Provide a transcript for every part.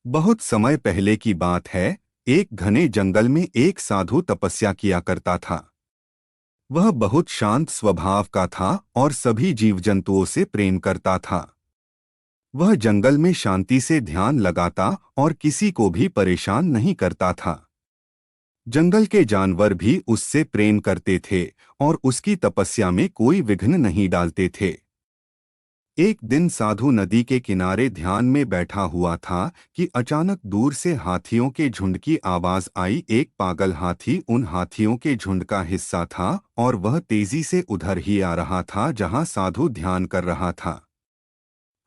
बहुत समय पहले की बात है। एक घने जंगल में एक साधु तपस्या किया करता था। वह बहुत शांत स्वभाव का था और सभी जीव जंतुओं से प्रेम करता था। वह जंगल में शांति से ध्यान लगाता और किसी को भी परेशान नहीं करता था। जंगल के जानवर भी उससे प्रेम करते थे और उसकी तपस्या में कोई विघ्न नहीं डालते थे। एक दिन साधु नदी के किनारे ध्यान में बैठा हुआ था कि अचानक दूर से हाथियों के झुंड की आवाज आई। एक पागल हाथी उन हाथियों के झुंड का हिस्सा था और वह तेजी से उधर ही आ रहा था जहां साधु ध्यान कर रहा था।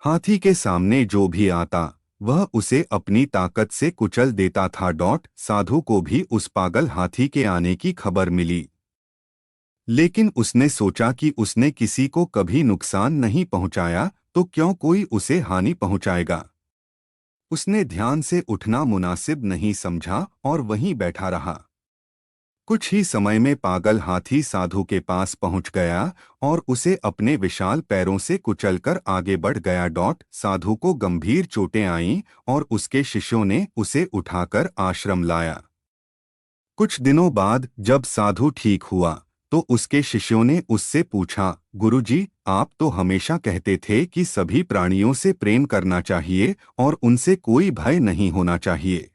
हाथी के सामने जो भी आता वह उसे अपनी ताकत से कुचल देता था। साधु को भी उस पागल हाथी के आने की खबर मिली, लेकिन उसने सोचा कि उसने किसी को कभी नुकसान नहीं पहुंचाया, तो क्यों कोई उसे हानि पहुंचाएगा। उसने ध्यान से उठना मुनासिब नहीं समझा और वहीं बैठा रहा। कुछ ही समय में पागल हाथी साधु के पास पहुंच गया और उसे अपने विशाल पैरों से कुचलकर आगे बढ़ गया। साधु को गंभीर चोटें आईं और उसके शिष्यों ने उसे उठाकर आश्रम लाया। कुछ दिनों बाद जब साधु ठीक हुआ तो उसके शिष्यों ने उससे पूछा, गुरुजी, आप तो हमेशा कहते थे कि सभी प्राणियों से प्रेम करना चाहिए और उनसे कोई भय नहीं होना चाहिए।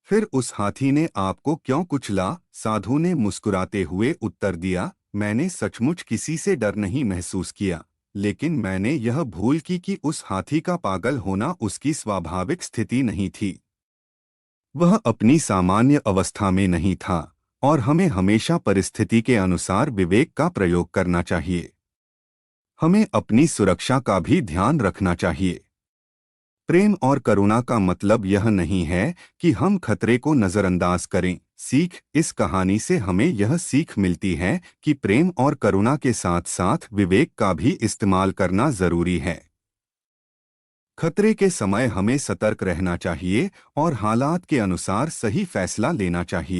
फिर उस हाथी ने आपको क्यों कुचला? साधु ने मुस्कुराते हुए उत्तर दिया, मैंने सचमुच किसी से डर नहीं महसूस किया, लेकिन मैंने यह भूल की कि उस हाथी का पागल होना उसकी स्वाभाविक स्थिति नहीं थी। वह अपनी सामान्य अवस्था में नहीं था और हमें हमेशा परिस्थिति के अनुसार विवेक का प्रयोग करना चाहिए। हमें अपनी सुरक्षा का भी ध्यान रखना चाहिए। प्रेम और करुणा का मतलब यह नहीं है कि हम खतरे को नजरअंदाज करें। इस कहानी से हमें यह सीख मिलती है कि प्रेम और करुणा के साथ साथ विवेक का भी इस्तेमाल करना जरूरी है। खतरे के समय हमें सतर्क रहना चाहिए और हालात के अनुसार सही फैसला लेना चाहिए।